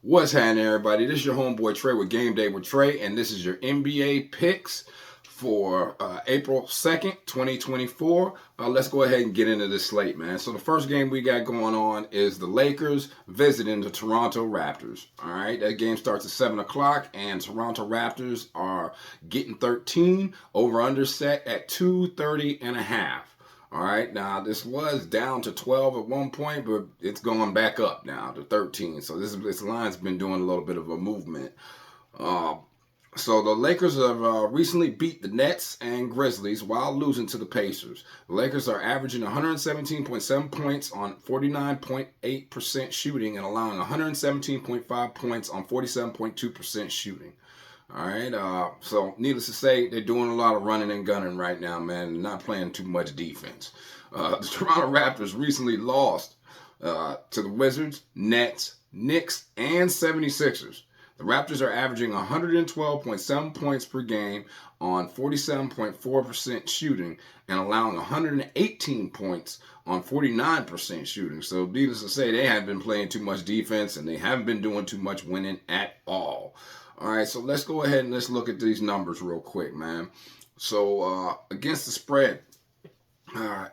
What's happening, everybody? This is your homeboy Trey with Game Day with Trey, and this is your NBA picks for April 2nd, 2024. Let's go ahead and get into this slate, man. So the first game we got going on is the Lakers visiting the Toronto Raptors. All right, that game starts at 7 o'clock, and Toronto Raptors are getting 13, over-under set at 230.5. All right, now this was down to 12 at one point, but it's going back up now to 13. So this line's been doing a little bit of a movement. So the Lakers have recently beat the Nets and Grizzlies while losing to the Pacers. The Lakers are averaging 117.7 points on 49.8% shooting and allowing 117.5 points on 47.2% shooting. All right, so needless to say, they're doing a lot of running and gunning right now, man. They're not playing too much defense. The Toronto Raptors recently lost to the Wizards, Nets, Knicks, and 76ers. The Raptors are averaging 112.7 points per game on 47.4% shooting and allowing 118 points on 49% shooting. So needless to say, they haven't been playing too much defense and they haven't been doing too much winning at all. All right, so let's go ahead and let's look at these numbers real quick, man. So against the spread,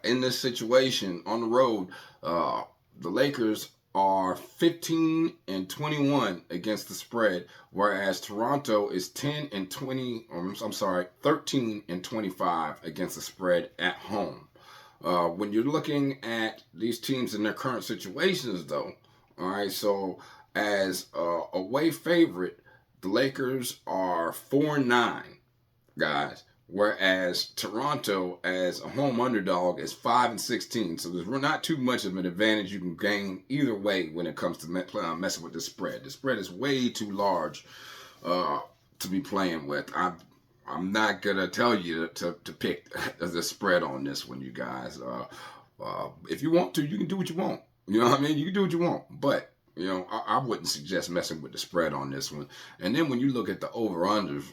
in this situation on the road, the Lakers are 15-21 against the spread, whereas Toronto is 13-25 against the spread at home. When you're looking at these teams in their current situations, though, all right, so as a away favorite, the Lakers are 4-9, guys, whereas Toronto, as a home underdog, is 5-16. So there's not too much of an advantage you can gain either way when it comes to messing with the spread. The spread is way too large to be playing with. I'm not gonna tell you to pick the spread on this one, you guys. If you want to, you can do what you want. You know what I mean? You can do what you want, but you know, I wouldn't suggest messing with the spread on this one. And then when you look at the over-unders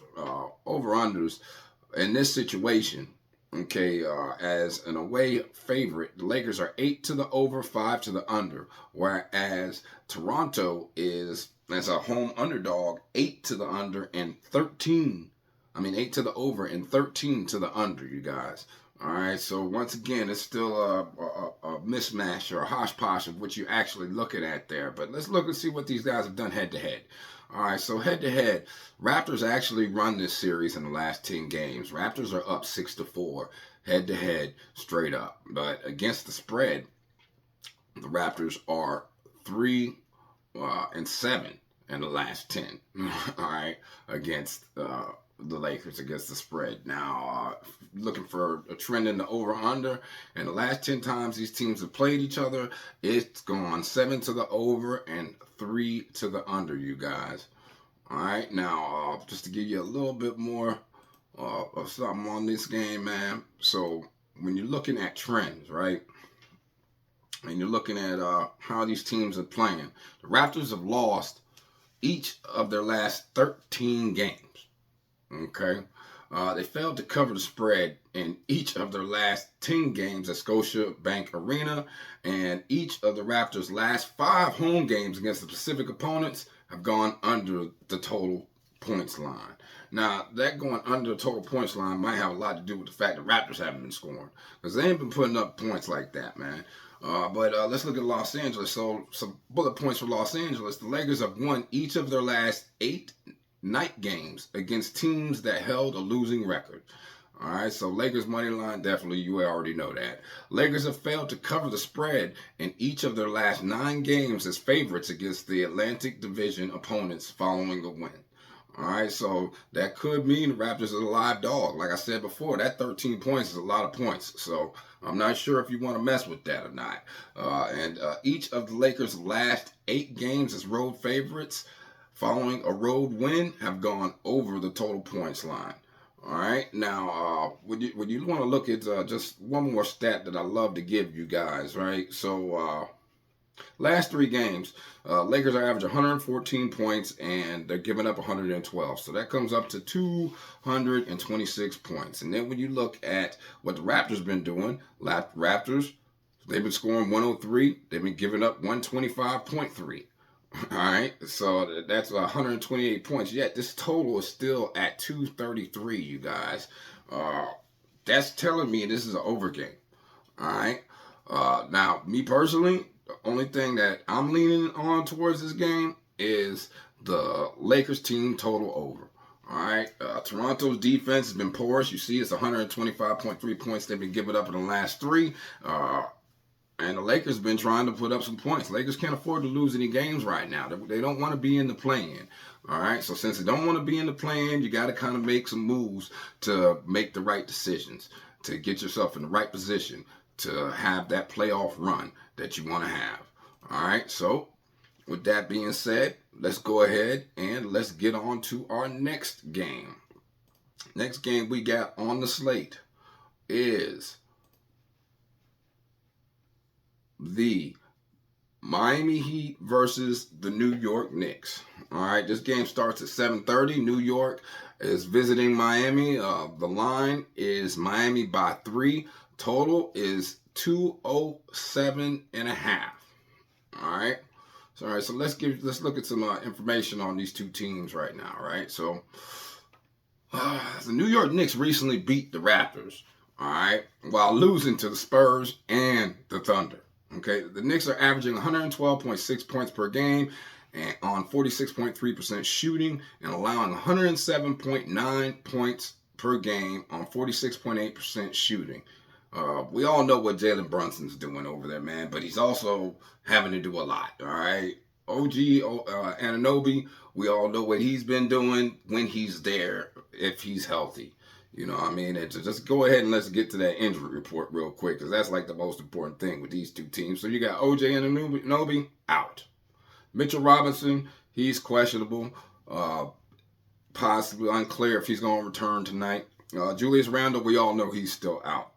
in this situation, okay, as an away favorite, the Lakers are 8 to the over, 5 to the under, whereas Toronto is, as a home underdog, 8 to the under and 8 to the over and 13 to the under, you guys. All right, so once again, it's still a mismatch or a hodgepodge of what you're actually looking at there. But let's look and see what these guys have done head-to-head. All right, so head-to-head, Raptors actually run this series in the last 10 games. Raptors are up 6-4, head-to-head, straight up. But against the spread, the Raptors are 3-7 in the last 10. All right, against the Lakers, against the spread. Now, looking for a trend in the over-under, and the last 10 times these teams have played each other, it's gone 7 to the over and 3 to the under, you guys. All right, now, just to give you a little bit more of something on this game, man. So, when you're looking at trends, right, and you're looking at how these teams are playing, the Raptors have lost each of their last 13 games. Okay, they failed to cover the spread in each of their last 10 games at Scotiabank Arena, and each of the Raptors' last 5 home games against the Pacific opponents have gone under the total points line. Now, that going under the total points line might have a lot to do with the fact that Raptors haven't been scoring, because they ain't been putting up points like that, man. But let's look at Los Angeles. So, some bullet points for Los Angeles. The Lakers have won each of their last 8 night games against teams that held a losing record. All right, so Lakers money line, definitely, you already know that. Lakers have failed to cover the spread in each of their last 9 games as favorites against the Atlantic Division opponents following a win. All right, so that could mean the Raptors are a live dog. Like I said before, that 13 points is a lot of points. So I'm not sure if you want to mess with that or not. And each of the Lakers' last 8 games as road favorites following a road win have gone over the total points line. All right, now when you want to look at just one more stat that I love to give you guys, right? So last 3 games, Lakers are averaging 114 points and they're giving up 112. So that comes up to 226 points. And then when you look at what the Raptors been doing, Raptors, they've been scoring 103. They've been giving up 125.3. All right, so that's 128 points. Yet this total is still at 233. You guys, uh, that's telling me this is an over game. All right. Now, me personally, the only thing that I'm leaning on towards this game is the Lakers team total over. All right. Toronto's defense has been porous. You see, it's 125.3 points they've been giving up in the last three. And the Lakers have been trying to put up some points. Lakers can't afford to lose any games right now. They don't want to be in the play-in. All right. So since they don't want to be in the play-in, you got to kind of make some moves to make the right decisions, to get yourself in the right position to have that playoff run that you want to have. All right. So with that being said, let's go ahead and let's get on to our next game. Next game we got on the slate is the Miami Heat versus the New York Knicks. All right, this game starts at 7:30. New York is visiting Miami. The line is Miami by 3. Total is 207.5. All right. So let's look at some information on these two teams right now. Right. So the New York Knicks recently beat the Raptors. All right, while losing to the Spurs and the Thunder. Okay, the Knicks are averaging 112.6 points per game and on 46.3% shooting and allowing 107.9 points per game on 46.8% shooting. We all know what Jalen Brunson's doing over there, man, but he's also having to do a lot, all right? OG Anunoby, we all know what he's been doing when he's there, if he's healthy. You know what I mean? And just go ahead and let's get to that injury report real quick, because that's like the most important thing with these two teams. So you got OJ Anunoby out. Mitchell Robinson, he's questionable. Possibly unclear if he's going to return tonight. Julius Randle, we all know he's still out.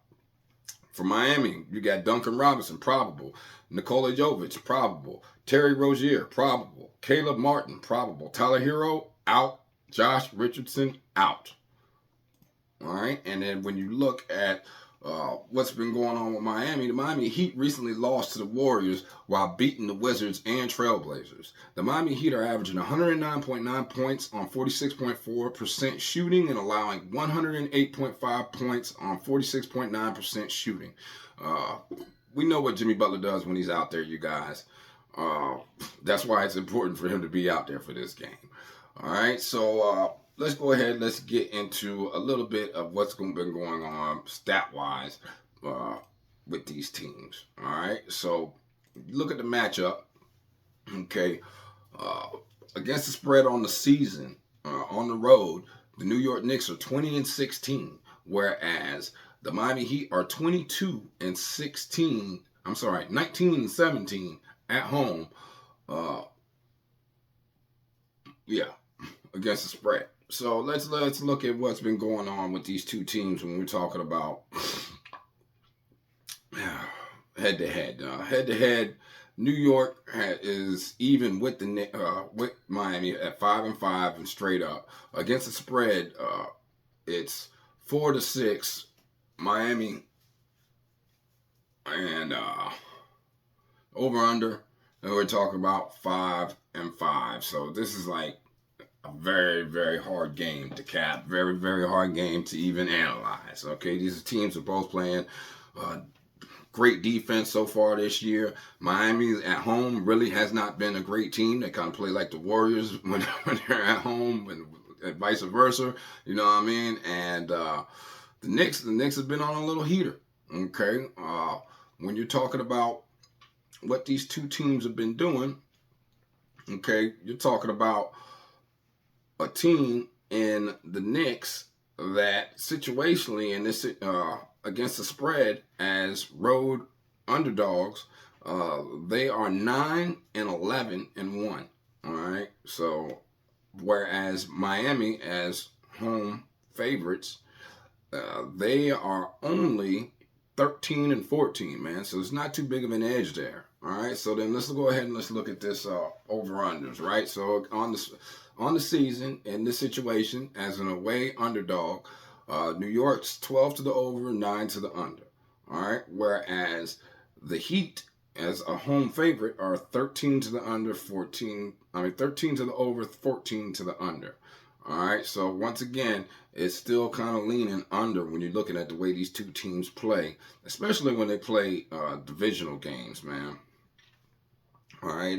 For Miami, you got Duncan Robinson, probable. Nikola Jovic, probable. Terry Rozier, probable. Caleb Martin, probable. Tyler Hero, out. Josh Richardson, out. All right, and then when you look at what's been going on with Miami, the Miami Heat recently lost to the Warriors while beating the Wizards and Trailblazers. The Miami Heat are averaging 109.9 points on 46.4% shooting and allowing 108.5 points on 46.9% shooting. We know what Jimmy Butler does when he's out there, you guys. That's why it's important for him to be out there for this game. All right, so let's go ahead. Let's get into a little bit of what's been going on stat-wise with these teams. All right, so look at the matchup. Okay, against the spread on the season, on the road, the New York Knicks are 20-16, whereas the Miami Heat are 22-16. I'm sorry, 19-17 at home. Against the spread. So let's look at what's been going on with these two teams when we're talking about head to head. Head to head, New York is even with with Miami at 5-5 and straight up. Against the spread, it's 4-6 Miami and over under. And we're talking about 5-5. So this is like a very, very hard game to cap. Very, very hard game to even analyze. Okay, these teams are both playing great defense so far this year. Miami at home really has not been a great team. They kind of play like the Warriors when they're at home and vice versa. You know what I mean? And the Knicks have been on a little heater. Okay, when you're talking about what these two teams have been doing, okay, you're talking about a team in the Knicks that situationally in this against the spread as road underdogs, they are 9-11-1. All right, so whereas Miami as home favorites, they are only 13-14, man. So it's not too big of an edge there. All right, so then let's go ahead and let's look at this over-unders, right? So on the season, in this situation, as an away underdog, New York's 12 to the over, 9 to the under. All right, whereas the Heat as a home favorite are 13 to the under, 13 to the over, 14 to the under. All right, so once again, it's still kind of leaning under when you're looking at the way these two teams play, especially when they play divisional games, man. All right,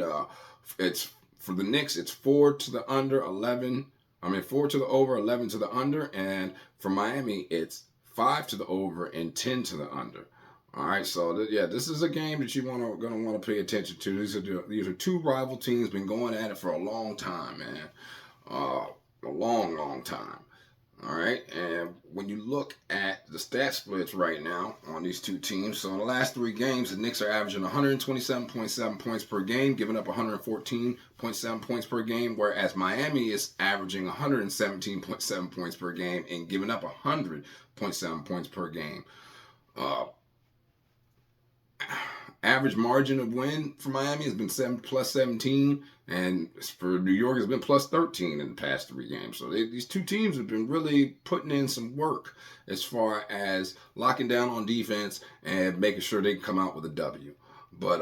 it's for the Knicks, it's 4 to the under, 11. 4 to the over, 11 to the under, and for Miami, it's 5 to the over and 10 to the under. All right, so this is a game that you're gonna want to pay attention to. These are two rival teams, been going at it for a long time, man, a long time. All right, and when you look at the stat splits right now on these two teams, so in the last 3 games, the Knicks are averaging 127.7 points per game, giving up 114.7 points per game, whereas Miami is averaging 117.7 points per game and giving up 100.7 points per game. Average margin of win for Miami has been plus 17, and for New York has been plus 13 in the past 3 games. So these two teams have been really putting in some work as far as locking down on defense and making sure they come out with a W. But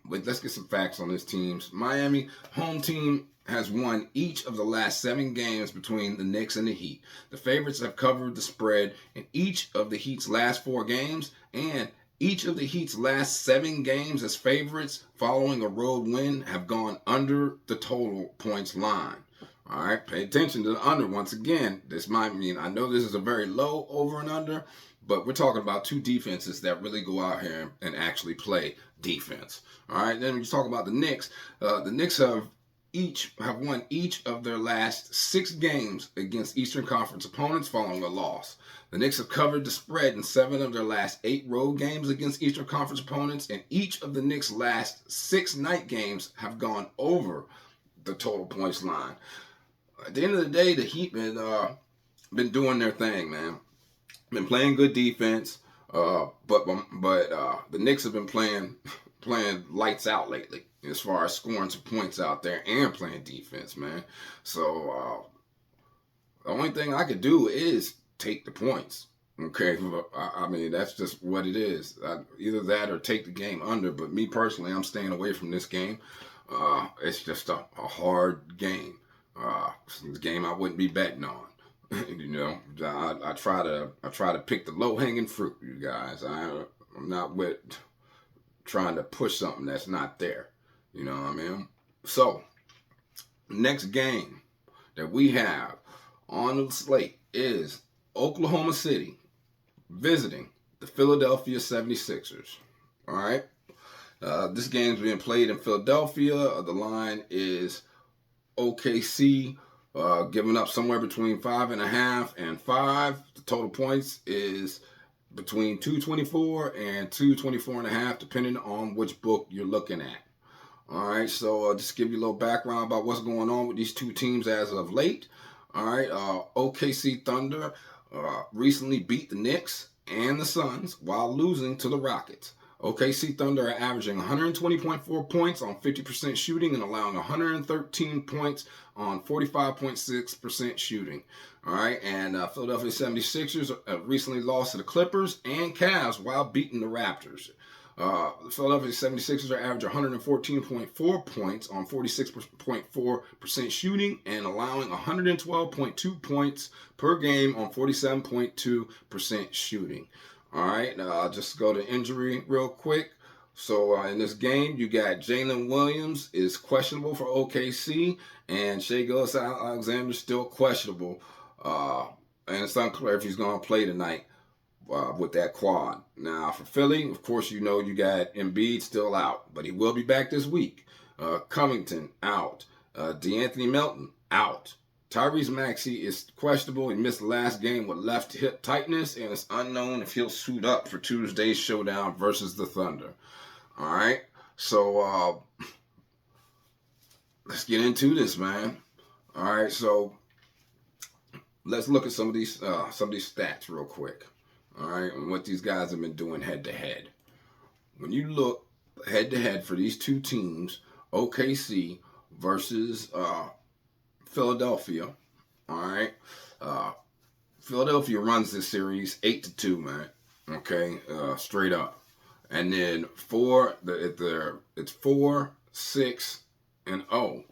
let's get some facts on this teams. Miami home team has won each of the last 7 games between the Knicks and the Heat. The favorites have covered the spread in each of the Heat's last 4 games, and each of the Heat's last 7 games as favorites following a road win have gone under the total points line. All right, pay attention to the under once again. This might mean, I know this is a very low over and under, but we're talking about two defenses that really go out here and actually play defense. All right, then when you talk about the Knicks have won each of their last 6 games against Eastern Conference opponents following a loss. The Knicks have covered the spread in 7 of their last 8 road games against Eastern Conference opponents, and each of the Knicks' last 6 night games have gone over the total points line. At the end of the day, the Heat been doing their thing, man. Been playing good defense, but the Knicks have been playing lights out lately as far as scoring some points out there and playing defense, man. So the only thing I could do is take the points. Okay, I mean, that's just what it is. Either that or take the game under. But me personally, I'm staying away from this game. It's just a hard game. It's a game I wouldn't be betting on. You know, I try to pick the low hanging fruit, you guys. I'm not with trying to push something that's not there. You know what I mean? So, next game that we have on the slate is Oklahoma City visiting the Philadelphia 76ers. All right? This game's being played in Philadelphia. The line is OKC giving up somewhere between 5.5 and 5. The total points is between 224 and 224.5, depending on which book you're looking at. All right, so just give you a little background about what's going on with these two teams as of late. All right, OKC Thunder recently beat the Knicks and the Suns while losing to the Rockets. OKC Thunder are averaging 120.4 points on 50% shooting and allowing 113 points on 45.6% shooting. All right, and Philadelphia 76ers recently lost to the Clippers and Cavs while beating the Raptors. The Philadelphia 76ers are averaging 114.4 points on 46.4% shooting and allowing 112.2 points per game on 47.2% shooting. All right, I'll just go to injury real quick. So in this game, you got Jalen Williams is questionable for OKC, and Shai Gilgeous-Alexander still questionable. And it's unclear if he's going to play tonight with that quad. Now, for Philly, of course, you know you got Embiid still out, but he will be back this week. Covington out. DeAnthony Melton out. Tyrese Maxey is questionable. He missed the last game with left hip tightness, and it's unknown if he'll suit up for Tuesday's showdown versus the Thunder. All right, so let's get into this, man. All right, so let's look at some of these stats real quick. All right, and what these guys have been doing head to head. When you look head to head for these two teams, OKC versus Philadelphia. All right, Philadelphia runs this series 8-2, man. Okay, straight up. And then it's 4-6-0. All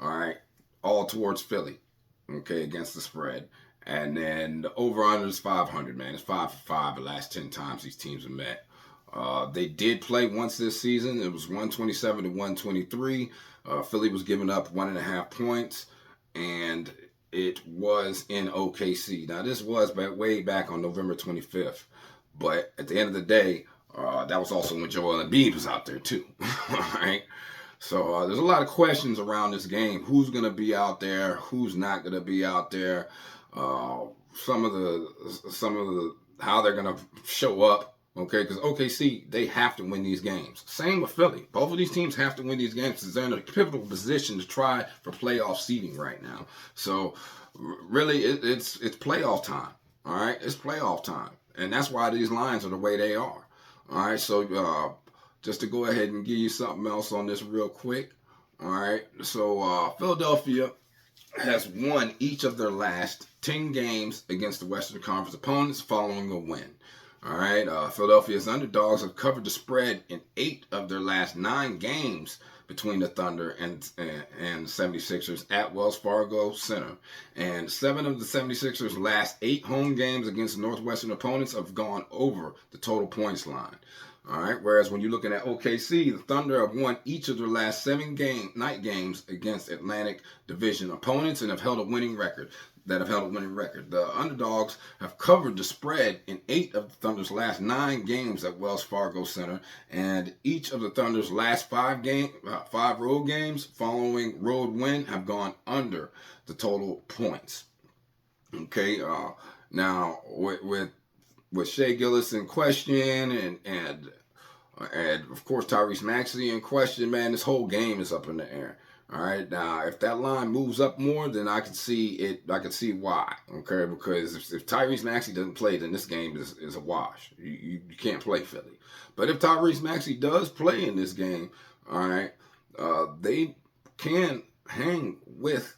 right, all towards Philly. Okay, against the spread. And then the over/under is 500. Man, it's 5 for 5 the last 10 times these teams have met. They did play once this season. It was 127 to 123. Philly was giving up 1.5 points, and it was in OKC. Now, this was way back on November 25th. But at the end of the day, that was also when Joel Embiid was out there too. All right. So there's a lot of questions around this game. Who's going to be out there? Who's not going to be out there? Some of the how they're going to show up. Okay, because OKC, they have to win these games. Same with Philly. Both of these teams have to win these games because they're in a pivotal position to try for playoff seeding right now. So really, it's playoff time. All right, it's playoff time, and that's why these lines are the way they are. All right, so just to go ahead and give you something else on this real quick. All right, so Philadelphia has won each of their last 10 games against the Western Conference opponents following a win. All right, Philadelphia's underdogs have covered the spread in 8 of their last 9 games between the Thunder and 76ers at Wells Fargo Center. And 7 of the 76ers' last 8 home games against Northwestern opponents have gone over the total points line. All right, whereas when you're looking at OKC, the Thunder have won each of their last 7 night games against Atlantic Division opponents and have held a winning record. The underdogs have covered the spread in 8 of the Thunder's last 9 games at Wells Fargo Center, and each of the Thunder's last 5 road games following road win have gone under the total points. Okay, now with Shai Gilgeous in question and of course Tyrese Maxey in question, man, this whole game is up in the air. All right, now if that line moves up more, then I can see it. I can see why. Okay, because if Tyrese Maxey doesn't play, then this game is a wash. You can't play Philly. But if Tyrese Maxey does play in this game, all right, they can hang with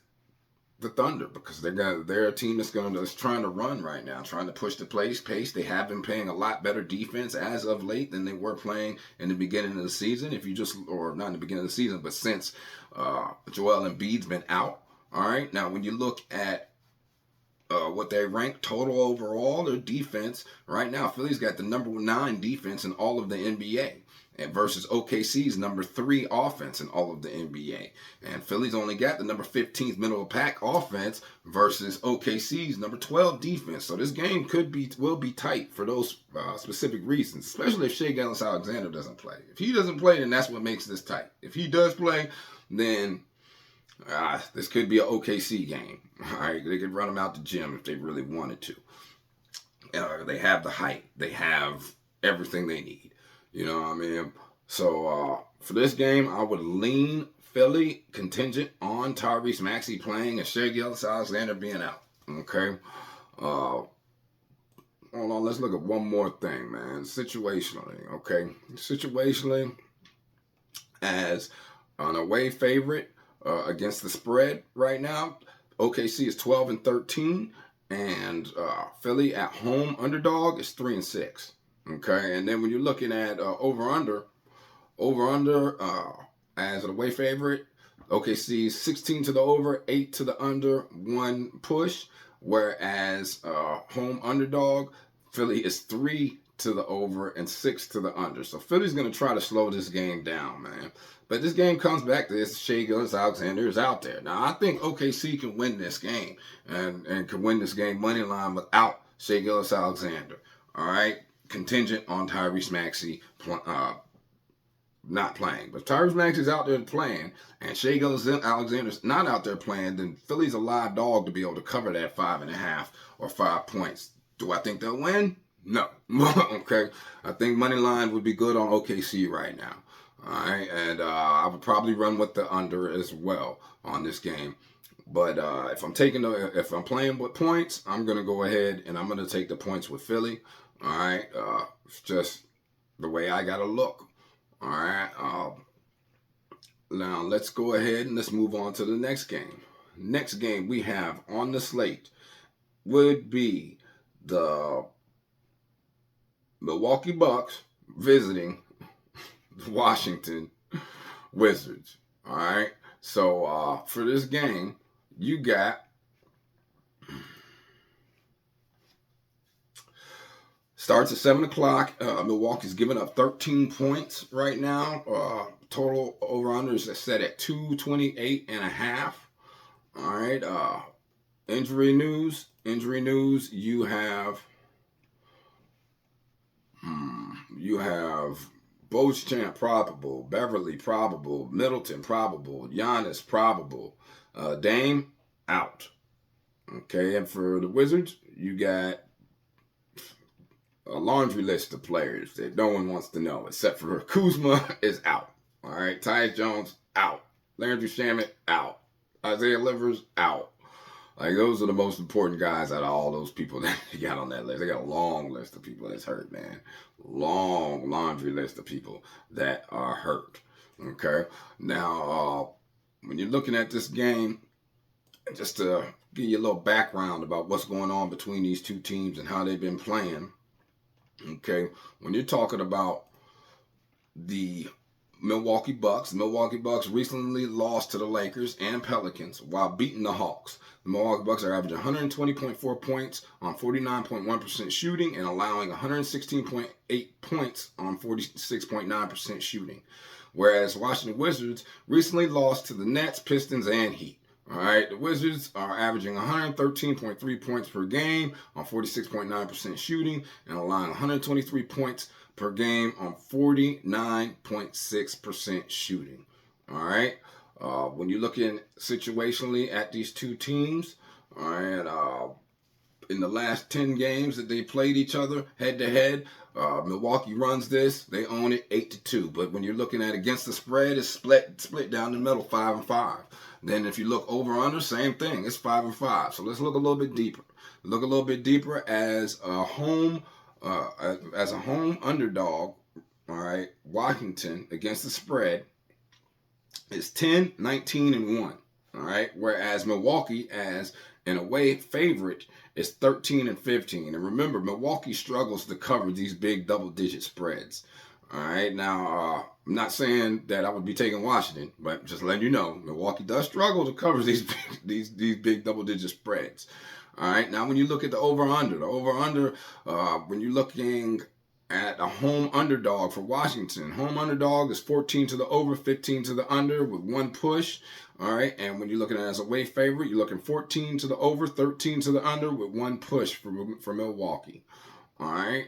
the Thunder because they're a team that's trying to run right now, trying to push the pace. They have been playing a lot better defense as of late than they were playing in the beginning of the season. Or not in the beginning of the season, but since Joel Embiid's been out. All right, now when you look at what they rank total overall, their defense right now, Philly's got the number 9 defense in all of the NBA. And versus OKC's number 3 offense in all of the NBA. And Philly's only got the number 15th middle of pack offense versus OKC's number 12 defense. So this game will be tight for those specific reasons, especially if Shai Gilgeous-Alexander doesn't play. If he doesn't play, then that's what makes this tight. If he does play, then this could be an OKC game. All right, they could run him out the gym if they really wanted to. They have the height. They have everything they need. You know what I mean? So for this game, I would lean Philly contingent on Tyrese Maxey playing and Shai Gilgeous-Alexander being out. Okay? Hold on, let's look at one more thing, man. Situationally, okay? Situationally, as an away favorite against the spread right now, OKC is 12-13, and Philly at home underdog is 3-6. Okay, and then when you're looking at over/under as an away favorite, OKC is 16 to the over, 8 to the under, 1 push. Whereas home underdog, Philly is 3 to the over and 6 to the under. So Philly's going to try to slow this game down, man. But this game comes back to this. Shai Gilgeous-Alexander is out there. Now, I think OKC can win this game and can win this game money line without Shai Gilgeous-Alexander. All right? Contingent on Tyrese Maxey not playing. But if Tyrese Maxey's out there playing and Shai Gilgeous-Alexander's not out there playing, then Philly's a live dog to be able to cover that 5.5 or 5 points. Do I think they'll win? No. Okay. I think money line would be good on OKC right now. All right. And I would probably run with the under as well on this game. But if I'm playing with points, I'm going to go ahead and I'm going to take the points with Philly. All right, it's just the way I gotta look. All right, now let's go ahead and let's move on to the next game. Next game we have on the slate would be the Milwaukee Bucks visiting the Washington Wizards. All right. So for this game, you got starts at 7 o'clock. Milwaukee's giving up 13 points right now. Total over under is set at 228.5. All right. Injury news. You have Beauchamp probable, Beverly probable, Middleton probable, Giannis probable, Dame out. Okay, and for the Wizards, you got a laundry list of players that no one wants to know, except for Kuzma is out. All right, Tyus Jones out. Landry Shamet out. Isaiah Livers out. Like, those are the most important guys out of all those people that they got on that list. They got a long list of people that's hurt, man. Long laundry list of people that are hurt. Okay? Now, when you're looking at this game, just to give you a little background about what's going on between these two teams and how they've been playing, okay? When you're talking about the Milwaukee Bucks recently lost to the Lakers and Pelicans while beating the Hawks. The Milwaukee Bucks are averaging 120.4 points on 49.1% shooting and allowing 116.8 points on 46.9% shooting. Whereas Washington Wizards recently lost to the Nets, Pistons, and Heat. All right, the Wizards are averaging 113.3 points per game on 46.9% shooting and allowing 123 points per game on 49.6% shooting. All right. When you're looking situationally at these two teams, all right, in the last 10 games that they played each other head to head, Milwaukee runs this. They own it 8-2. But when you're looking at against the spread, it's split down the middle 5-5. Then if you look over under, same thing. It's 5-5. So let's look a little bit deeper. Look a little bit deeper as a home underdog. All right, Washington against the spread is 10-19-1. All right, whereas Milwaukee as an away favorite is 13-15. And remember, Milwaukee struggles to cover these big double-digit spreads. All right, now I'm not saying that I would be taking Washington, but just letting you know, Milwaukee does struggle to cover these big double-digit spreads. All right, now when you look at the over-under, when you're looking at a home underdog for Washington, home underdog is 14 to the over, 15 to the under with one push. All right, and when you're looking at it as a away favorite, you're looking 14 to the over, 13 to the under with one push for Milwaukee. All right,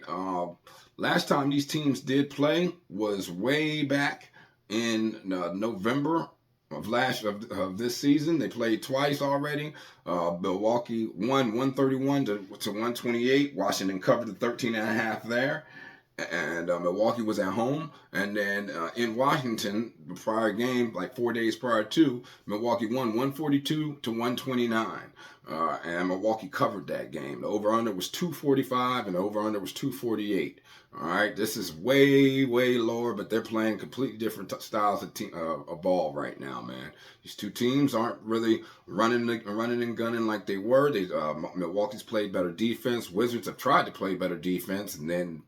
last time these teams did play was way back in November of this season. They played twice already. Milwaukee won 131 to 128. Washington covered the 13.5 there. And Milwaukee was at home. And then in Washington, the prior game, like 4 days prior to, Milwaukee won 142 to 129. And Milwaukee covered that game. The over-under was 245 and the over-under was 248. All right, this is way, way lower, but they're playing completely different styles of ball right now, man. These two teams aren't really running and gunning like they were. Milwaukee's played better defense. Wizards have tried to play better defense and then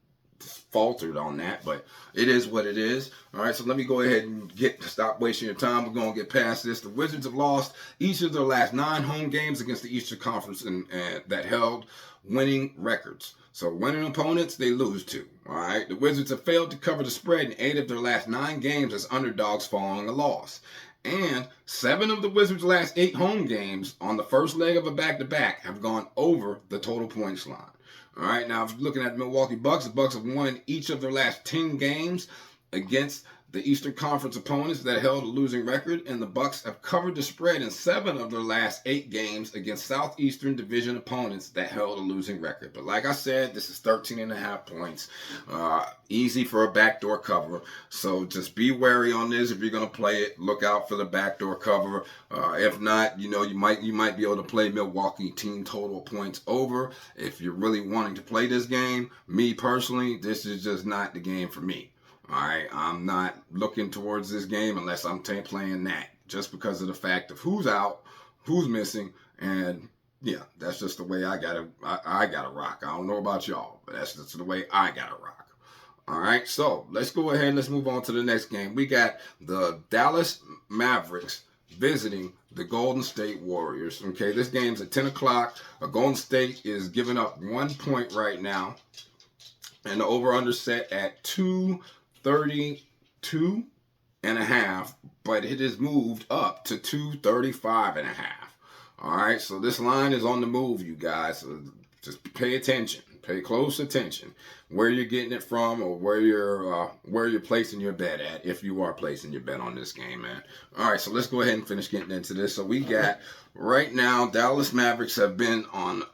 faltered on that, but it is what it is. All right, so let me go ahead and stop wasting your time. We're going to get past this. The Wizards have lost each of their last 9 home games against the Eastern Conference and that held winning records. So winning opponents, they lose to. All right, the Wizards have failed to cover the spread in 8 of their last 9 games as underdogs following a loss. And 7 of the Wizards' last 8 home games on the first leg of a back-to-back have gone over the total points line. All right, now if you're looking at the Milwaukee Bucks, the Bucks have won each of their last 10 games against the Eastern Conference opponents that held a losing record, and the Bucks have covered the spread in 7 of their last 8 games against Southeastern Division opponents that held a losing record. But like I said, this is 13.5 points. Easy for a backdoor cover. So just be wary on this. If you're going to play it, look out for the backdoor cover. If not, you might be able to play Milwaukee team total points over. If you're really wanting to play this game, me personally, this is just not the game for me. All right, I'm not looking towards this game unless I'm playing that, just because of the fact of who's out, who's missing, and yeah, that's just the way I gotta rock. I don't know about y'all, but that's just the way I gotta rock. All right, so let's go ahead and let's move on to the next game. We got the Dallas Mavericks visiting the Golden State Warriors. Okay, this game's at 10 o'clock. Golden State is giving up 1 point right now, and the over-under set at 232 and a half, but it has moved up to 235 and a half. All right, so this line is on the move, you guys. So just pay attention. Pay close attention where you're getting it from, or where you're placing your bet at, if you are placing your bet on this game, man. All right, so let's go ahead and finish getting into this. So we got right now, Dallas Mavericks have been on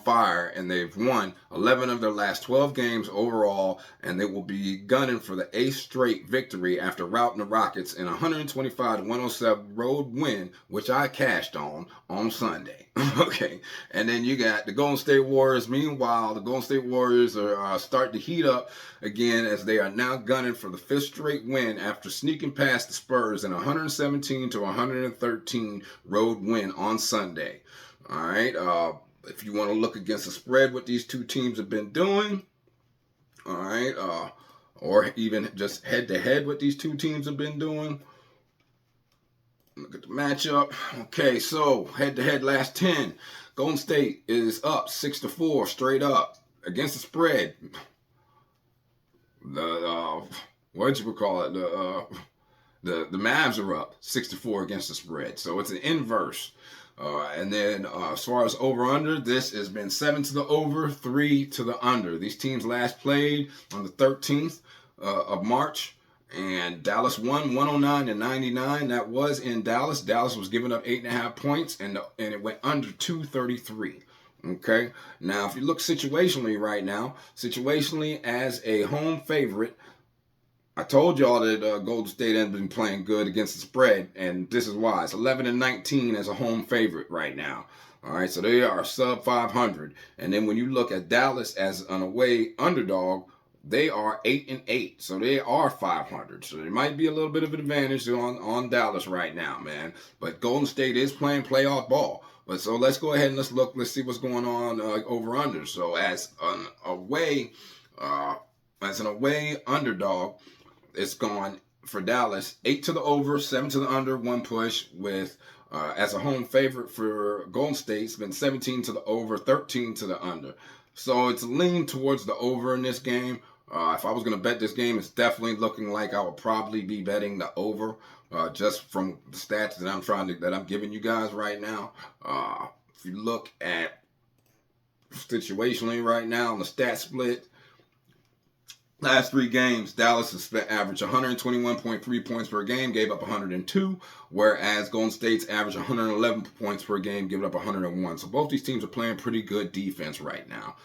fire, and they've won 11 of their last 12 games overall, and they will be gunning for the 8th straight victory after routing the Rockets in a 125-107 road win, which I cashed on Sunday. Okay, and then you got the Golden State Warriors. Meanwhile, the Golden State Warriors are starting to heat up again, as they are now gunning for the 5th straight win after sneaking past the Spurs in a 117-113 road win on Sunday. All right, if you want to look against the spread, what these two teams have been doing, all right, or even just head-to-head what these two teams have been doing. Look at the matchup. Okay, so head-to-head last 10. Golden State is up 6-4 straight up against the spread. The Mavs are up 6-4 against the spread. So it's an inverse. And then as far as over-under, this has been 7 to the over, 3 to the under. These teams last played on the 13th of March. And Dallas won 109-99. That was in Dallas. Dallas was giving up 8.5 points, and it went under 233. Okay. Now, if you look situationally right now, as a home favorite, I told y'all that Golden State had been playing good against the spread, and this is why. It's 11-19 as a home favorite right now. All right, so they are sub 500. And then when you look at Dallas as an away underdog, they are 8-8, so they are 500. So there might be a little bit of an advantage on Dallas right now, man. But Golden State is playing playoff ball. But so let's go ahead and let's see what's going on over under. So as an away underdog, it's gone for Dallas 8 to the over, 7 to the under, 1 push. With as a home favorite for Golden State, it's been 17 to the over, 13 to the under. So it's leaned towards the over in this game. If I was going to bet this game, it's definitely looking like I would probably be betting the over, just from the stats that I'm giving you guys right now. If you look at situationally right now on the stat split, last 3 games, Dallas has averaged 121.3 points per game, gave up 102, whereas Golden State's averaged 111 points per game, giving up 101. So both these teams are playing pretty good defense right now,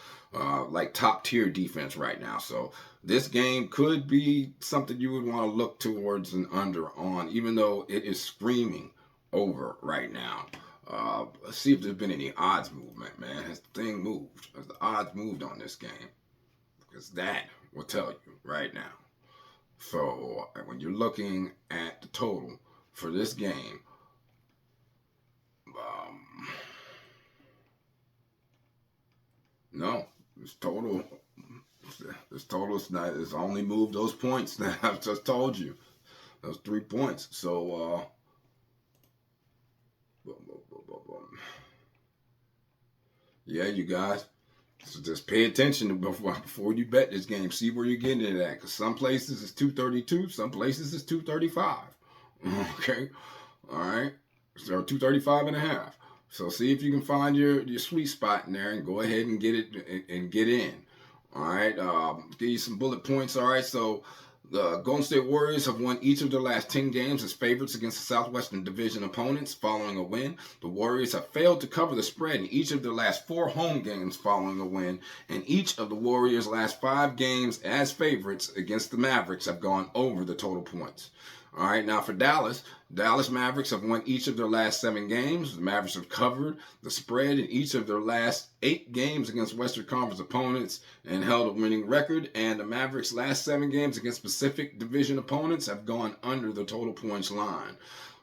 like top tier defense right now. So this game could be something you would want to look towards an under on, even though it is screaming over right now. Let's see if there's been any odds movement, man. Has the thing moved? Has the odds moved on this game? Because that will tell you right now. So when you're looking at the total for this game, no, this total is not. It's only moved those points that I've just told you, those 3 points. So yeah, you guys. So just pay attention before you bet this game. See where you're getting it at. Because some places it's 232, some places it's 235. Okay? All right? So 235 and a half. So see if you can find your sweet spot in there and go ahead and get it and get in. All right? Give you some bullet points. All right? So the Golden State Warriors have won each of their last 10 games as favorites against the Southwestern Division opponents following a win. The Warriors have failed to cover the spread in each of their last 4 home games following a win, and each of the Warriors' last 5 games as favorites against the Mavericks have gone over the total points. All right, now for Dallas Mavericks have won each of their last 7 games. The Mavericks have covered the spread in each of their last 8 games against Western Conference opponents and held a winning record. And the Mavericks' last 7 games against Pacific Division opponents have gone under the total points line.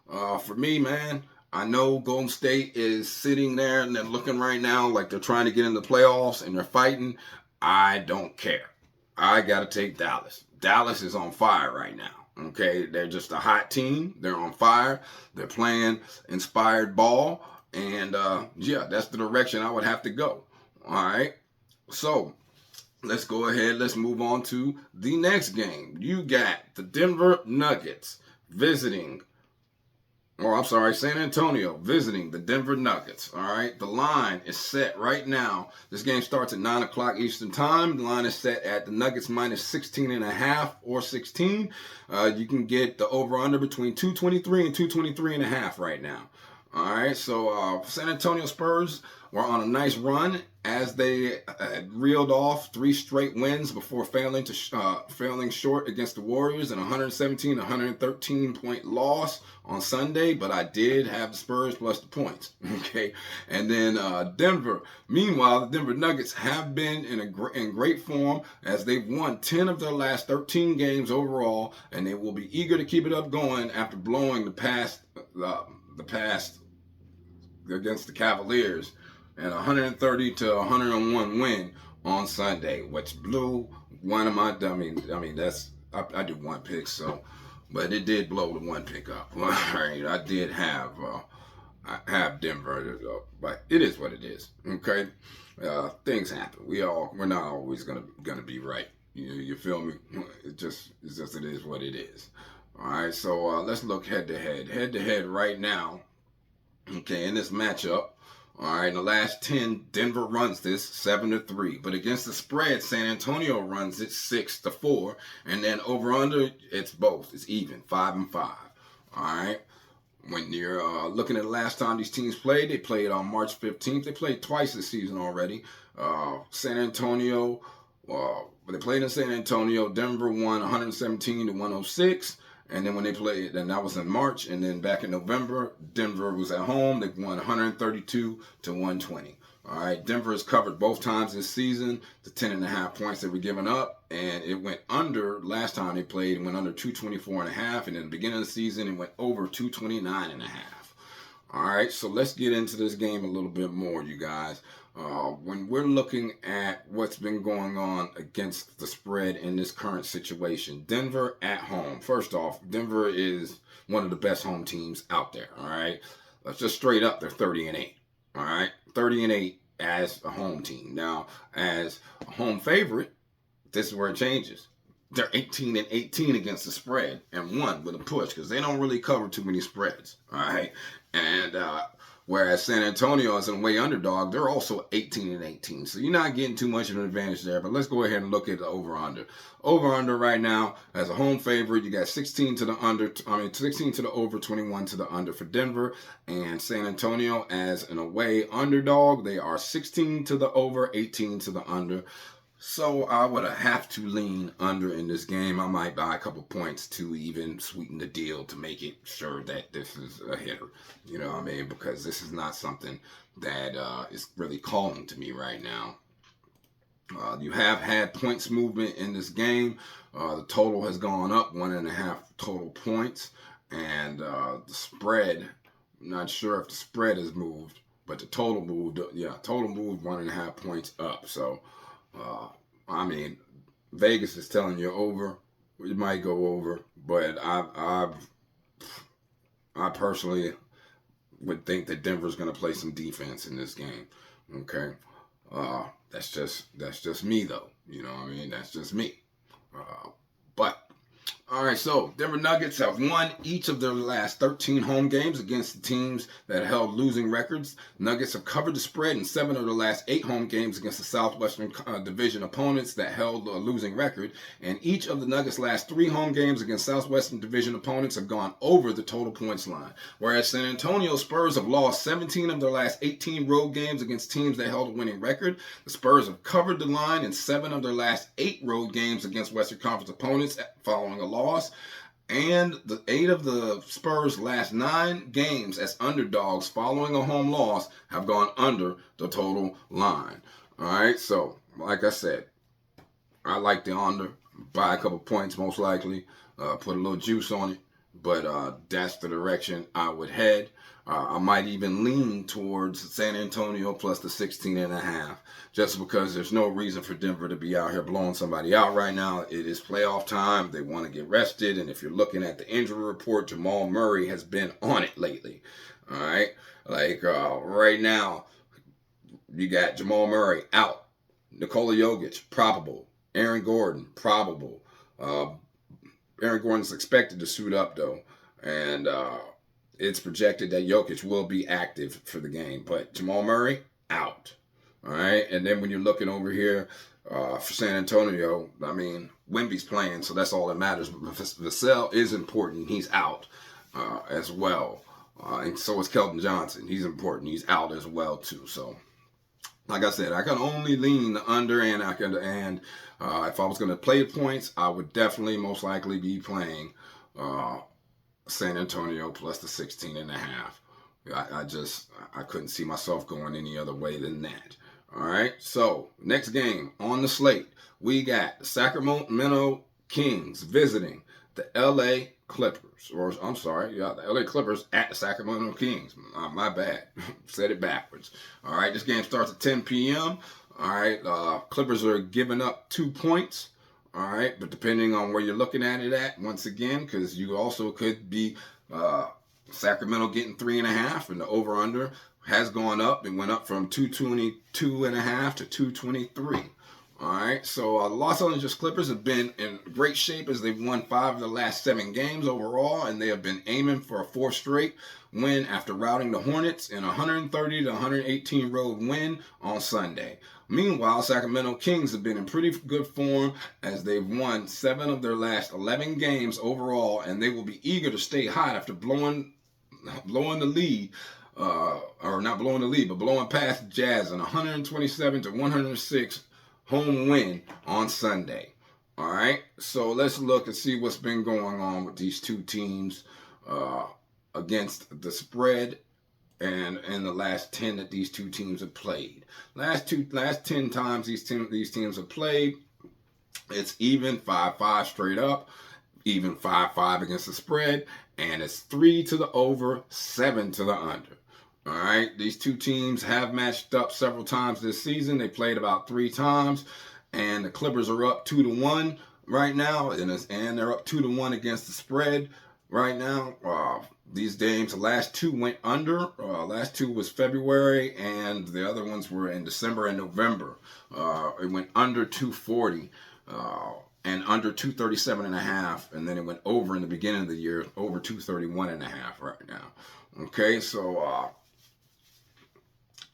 For me, man, I know Golden State is sitting there and they're looking right now like they're trying to get in the playoffs and they're fighting. I don't care. I got to take Dallas. Dallas is on fire right now. Okay, they're just a hot team. They're on fire. They're playing inspired ball, and yeah, that's the direction I would have to go. All right, so let's go ahead. Let's move on to the next game. You got the Denver Nuggets visiting, or I'm sorry, San Antonio visiting the Denver Nuggets. All right, the line is set right now. This game starts at 9 o'clock Eastern Time. The line is set at the Nuggets minus 16.5 or 16. You can get the over-under between 223 and 223.5 right now. All right, so San Antonio Spurs were on a nice run as they reeled off 3 straight wins before failing short against the Warriors in a 117-113 point loss on Sunday. But I did have the Spurs plus the points. Okay, and then Denver. Meanwhile, the Denver Nuggets have been in great form as they've won 10 of their last 13 games overall, and they will be eager to keep it up going after blowing the past against the Cavaliers and 130 to 101 win on Sunday, which blew one of my. I mean that's I do one pick, so, but it did blow the one pick up. All right, I did have Denver, but it is what it is. Okay, things happen. We're not always gonna be right. You feel me? It's just it is what it is. All right, so let's look head to head right now. Okay, in this matchup, all right, in the last 10, Denver runs this 7-3, but against the spread, San Antonio runs it 6-4, and then over under, it's both. It's even 5-5. All right. When you're looking at the last time these teams played, they played on March 15th. They played twice this season already. San Antonio, they played in San Antonio. Denver won 117-106. And then when they played, then that was in March, and then back in November, Denver was at home. They won 132-120. All right, Denver has covered both times this season. The 10.5 points they were giving up, and it went under last time they played. It went under 224.5, and in the beginning of the season, it went over 229.5. All right, so let's get into this game a little bit more, you guys. When we're looking at what's been going on against the spread in this current situation, Denver at home. First off, Denver is one of the best home teams out there. All right, let's just straight up, they're 30-8. All right, 30-8 as a home team. Now, as a home favorite, this is where it changes. They're 18-18 against the spread and won with a push because they don't really cover too many spreads. All right, and whereas San Antonio is in way underdog, they're also 18-18. So you're not getting too much of an advantage there. But let's go ahead and look at the over/under. Over/under right now as a home favorite, you got 16 to the over, 21 to the under for Denver, and San Antonio as an away underdog. They are 16 to the over, 18 to the under. So I would have to lean under in this game. I might buy a couple points to even sweeten the deal to make it sure that this is a hitter. You know what I mean? Because this is not something that is really calling to me right now. You have had points movement in this game. The total has gone up 1.5 total points. And the spread, I'm not sure if the spread has moved, but the total moved. Yeah, total moved 1.5 points up. So, I mean, Vegas is telling you over. It might go over, but I personally would think that Denver's going to play some defense in this game. Okay, that's just me though. You know what I mean? That's just me. But all right, so Denver Nuggets have won each of their last 13 home games against the teams that held losing records. Nuggets have covered the spread in 7 of their last 8 home games against the Southwestern Division opponents that held a losing record. And each of the Nuggets' last 3 home games against Southwestern Division opponents have gone over the total points line. Whereas San Antonio Spurs have lost 17 of their last 18 road games against teams that held a winning record. The Spurs have covered the line in 7 of their last 8 road games against Western Conference opponents following a loss, and the 8 of the Spurs' last 9 games as underdogs following a home loss have gone under the total line. All right, so like I said, I like the under. Buy a couple points most likely. Put a little juice on it. but that's the direction I would head. I might even lean towards San Antonio plus the 16.5, just because there's no reason for Denver to be out here blowing somebody out right now. It is playoff time. They want to get rested. And if you're looking at the injury report, Jamal Murray has been on it lately. All right. Like right now, you got Jamal Murray out. Nikola Jokic, probable. Aaron Gordon, probable. Aaron Gordon's expected to suit up, though. And it's projected that Jokic will be active for the game. But Jamal Murray, out. All right? And then when you're looking over here for San Antonio, I mean, Wemby's playing, so that's all that matters. But Vassell is important. He's out as well. And so is Keldon Johnson. He's important. He's out as well, too. So, like I said, I can only lean the under, and if I was going to play points, I would definitely most likely be playing San Antonio plus the 16.5. I couldn't see myself going any other way than that. All right, so next game on the slate, we got the Sacramento Kings visiting the LA Clippers, the LA Clippers at the Sacramento Kings. My bad, said it backwards. All right, this game starts at 10 p.m. All right, Clippers are giving up 2 points. All right, but depending on where you're looking at it at, once again, because you also could be Sacramento getting 3.5, and the over/under has gone up. It went up from 222.5 to 223. All right, so the Los Angeles Clippers have been in great shape as they've won 5 of the last 7 games overall, and they have been aiming for a 4th straight win after routing the Hornets in a 130 to 118 road win on Sunday. Meanwhile, Sacramento Kings have been in pretty good form as they've won 7 of their last 11 games overall, and they will be eager to stay hot after blowing the lead. Or not blowing the lead, but blowing past the Jazz in 127 to 106 home win on Sunday. All right, so let's look and see what's been going on with these two teams against the spread and in the last 10 that these two teams have played. Last 10 times these teams have played, it's even 5-5 straight up, even 5-5 against the spread, and it's 3 to the over, 7 to the under. All right, these two teams have matched up several times this season. They played about 3 times, and the Clippers are up 2-1 right now, and they're up 2-1 against the spread right now. These games, the last 2 went under. Last 2 was February, and the other ones were in December and November. It went under 240 and under 237.5, and then it went over in the beginning of the year, over 231.5 right now. Okay, so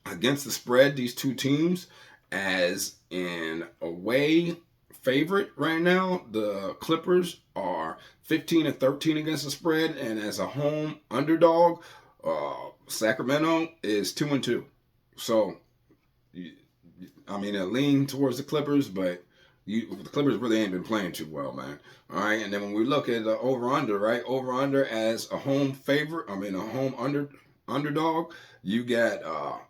against the spread, these two teams, as an away favorite right now, the Clippers are 15-13 against the spread, and as a home underdog, Sacramento is 2-2. So, I mean, I lean towards the Clippers, but the Clippers really ain't been playing too well, man. All right, and then when we look at the over/under, right? Over/under as a home favorite, a home underdog, you got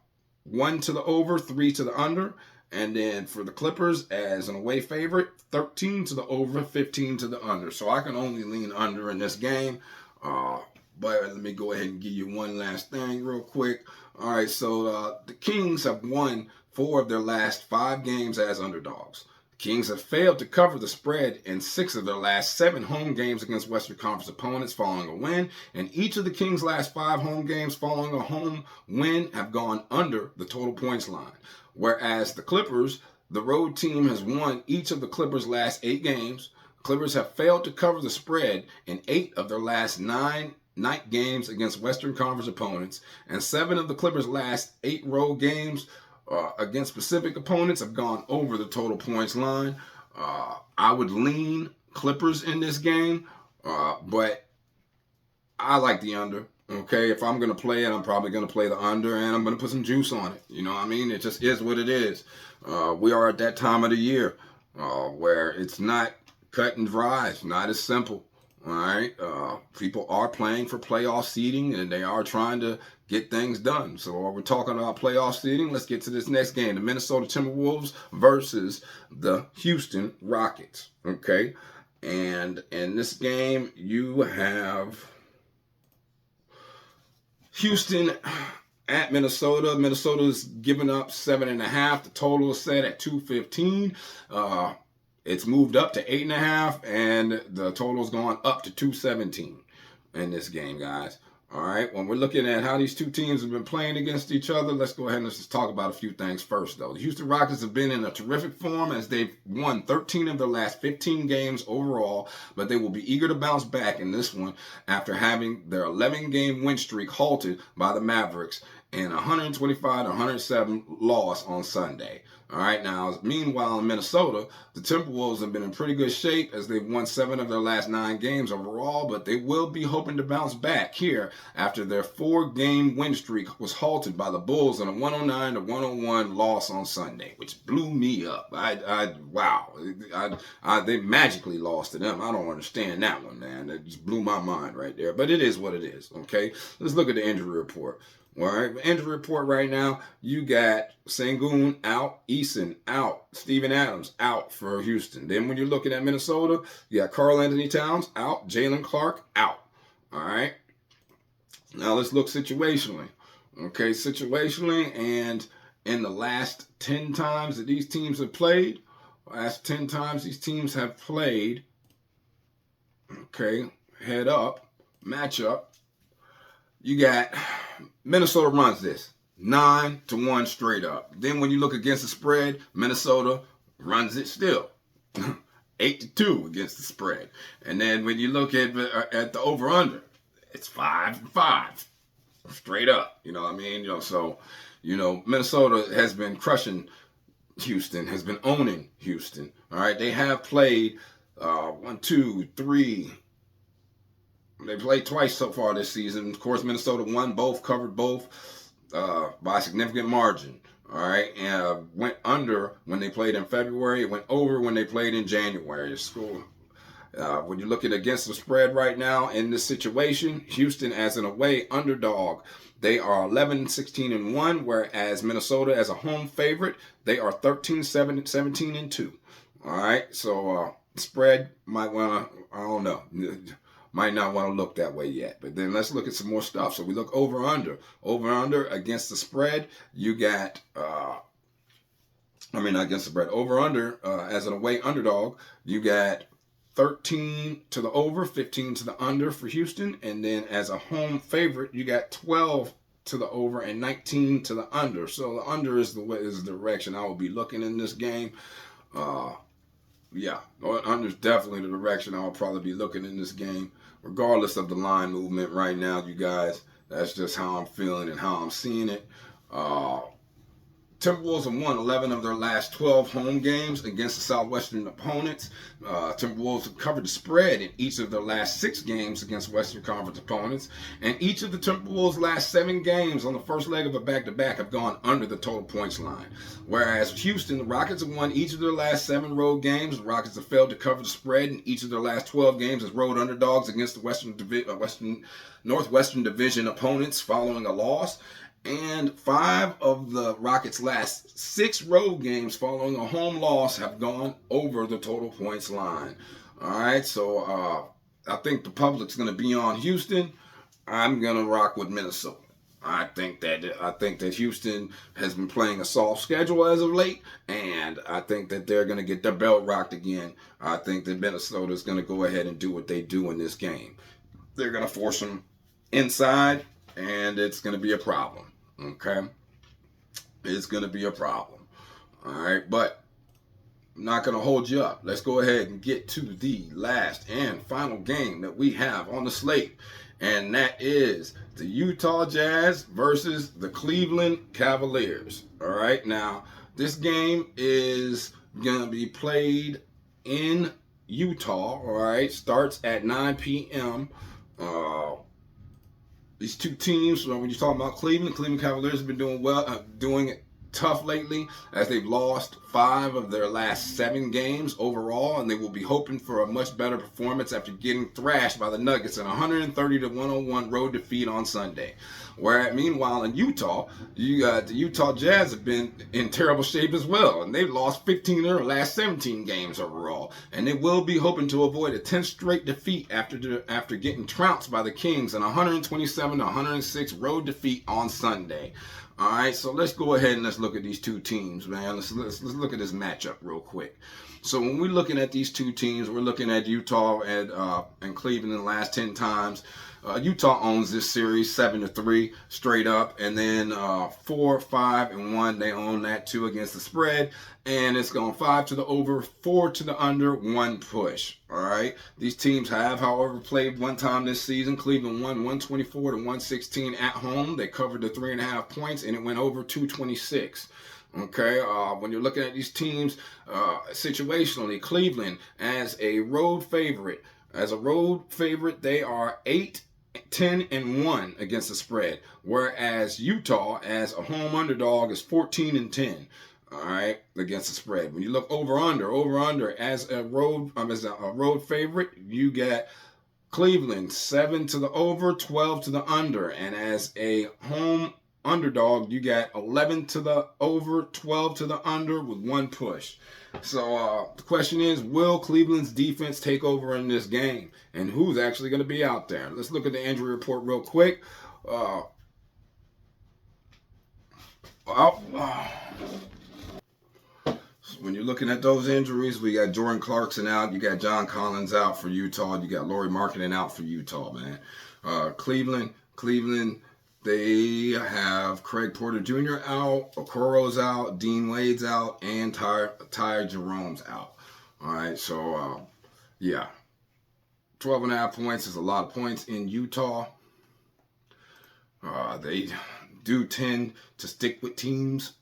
1 to the over, 3 to the under. And then for the Clippers as an away favorite, 13 to the over, 15 to the under. So I can only lean under in this game. But let me go ahead and give you one last thing real quick. All right, so the Kings have won 4 of their last 5 games as underdogs. The Kings have failed to cover the spread in 6 of their last 7 home games against Western Conference opponents following a win. And each of the Kings' last 5 home games following a home win have gone under the total points line. Whereas the Clippers, the road team, has won each of the Clippers' last 8 games. Clippers have failed to cover the spread in 8 of their last 9 night games against Western Conference opponents. And 7 of the Clippers' last 8 road games against specific opponents have gone over the total points line. I would lean Clippers in this game, but I like the under. Okay, if I'm going to play it, I'm probably going to play the under, and I'm going to put some juice on it. You know what I mean? It just is what it is. We are at that time of the year where it's not cut and dry. It's not as simple. All right? People are playing for playoff seeding, and they are trying to get things done. So while we're talking about playoff seeding, let's get to this next game. The Minnesota Timberwolves versus the Houston Rockets. Okay? And in this game, you have Houston at Minnesota. Minnesota's given up 7.5. The total is set at 215. It's moved up to 8.5, and the total's gone up to 217 in this game, guys. All right, when we're looking at how these two teams have been playing against each other, let's go ahead and let's just talk about a few things first, though. The Houston Rockets have been in a terrific form as they've won 13 of their last 15 games overall, but they will be eager to bounce back in this one after having their 11-game win streak halted by the Mavericks in a 125-107 loss on Sunday. All right, now, meanwhile, in Minnesota, the Timberwolves have been in pretty good shape as they've won 7 of their last 9 games overall, but they will be hoping to bounce back here after their 4-game win streak was halted by the Bulls in a 109-101 loss on Sunday, which blew me up. Wow. They magically lost to them. I don't understand that one, man. That just blew my mind right there, but it is what it is, okay? Let's look at the injury report. All right, injury report right now, you got Sengun out, Eason out, Steven Adams out for Houston. Then when you're looking at Minnesota, you got Karl-Anthony Towns out, Jalen Clark out. All right, now let's look situationally. Okay, situationally, and in the last 10 times that these teams have played, okay, head up, matchup, you got Minnesota runs this 9-1 straight up. Then when you look against the spread, Minnesota runs it still 8-2 against the spread. And then when you look at the over under, it's 5-5 straight up. You know what I mean? So Minnesota has been crushing Houston, has been owning Houston. All right, they have played 1, 2, 3. They played twice so far this season. Of course, Minnesota won both, covered both by a significant margin. All right, and went under when they played in February. It went over when they played in January. When you're looking against the spread right now in this situation, Houston as an away underdog, they are 11-16-1, whereas Minnesota as a home favorite, they are 13-17-2. All right, so spread might want to, I don't know. Might not want to look that way yet. But then let's look at some more stuff. So we look over under. Over under against the spread, you got not against the spread. Over under as an away underdog, you got 13 to the over, 15 to the under for Houston. And then as a home favorite, you got 12 to the over and 19 to the under. So the under is the direction I will be looking in this game. Yeah, under is definitely the direction I'll probably be looking in this game, regardless of the line movement right now, you guys. That's just how I'm feeling and how I'm seeing it. Timberwolves have won 11 of their last 12 home games against the Southwestern opponents. Timberwolves have covered the spread in each of their last 6 games against Western Conference opponents. And each of the Timberwolves' last 7 games on the first leg of a back-to-back have gone under the total points line. Whereas Houston, the Rockets have won each of their last 7 road games. The Rockets have failed to cover the spread in each of their last 12 games as road underdogs against the Northwestern Division opponents following a loss. And 5 of the Rockets' last 6 road games following a home loss have gone over the total points line. All right, so I think the public's going to be on Houston. I'm going to rock with Minnesota. I think that Houston has been playing a soft schedule as of late, and I think that they're going to get their belt rocked again. I think that Minnesota is going to go ahead and do what they do in this game. They're going to force them inside, and it's going to be a problem. Okay, it's going to be a problem. All right, but I'm not going to hold you up. Let's go ahead and get to the last and final game that we have on the slate, and that is the Utah Jazz versus the Cleveland Cavaliers. All right, now this game is going to be played in Utah. All right, starts at 9 p.m. These two teams, when you're talking about Cleveland Cavaliers have been doing well, doing tough lately, as they've lost 5 of their last 7 games overall, and they will be hoping for a much better performance after getting thrashed by the Nuggets in a 130-101 road defeat on Sunday. Whereas, meanwhile, in Utah, you got the Utah Jazz have been in terrible shape as well, and they've lost 15 of their last 17 games overall, and they will be hoping to avoid a 10th straight defeat after getting trounced by the Kings in a 127-106 road defeat on Sunday. All right, so let's go ahead and let's look at these two teams, man. Let's look at this matchup real quick. So when we're looking at these two teams, we're looking at Utah and Cleveland in the last 10 times. Utah owns this series 7-3 straight up, and then 4-5-1 they own that too against the spread, and it's going 5 to the over, 4 to the under, 1 push. All right, these teams have, however, played one time this season. Cleveland won 124-116 at home. They covered the 3.5 points, and it went over 226. Okay, when you're looking at these teams situationally, Cleveland as a road favorite, they are 8-10-1 against the spread, whereas Utah as a home underdog is 14-10. All right, against the spread. When you look over under as a road favorite, you get Cleveland 7 to the over, 12 to the under, and as a home underdog, you got 11 to the over, 12 to the under with 1 push. So the question is, will Cleveland's defense take over in this game? And who's actually going to be out there? Let's look at the injury report real quick. When you're looking at those injuries, we got Jordan Clarkson out. You got John Collins out for Utah. You got Lauri Markkanen out for Utah, man. Cleveland, they have Craig Porter Jr. out, Okoro's out, Dean Wade's out, and Ty Jerome's out. All right, so, yeah. 12.5 points is a lot of points in Utah. They do tend to stick with teams,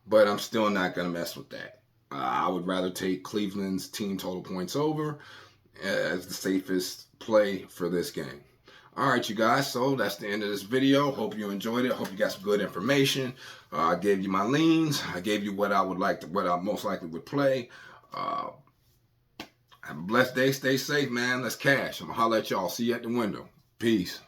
but I'm still not going to mess with that. I would rather take Cleveland's team total points over as the safest play for this game. All right, you guys, so that's the end of this video. Hope you enjoyed it. Hope you got some good information. I gave you my leans. I gave you what I most likely would play. Have a blessed day. Stay safe, man. Let's cash. I'm going to holler at y'all. See you at the window. Peace.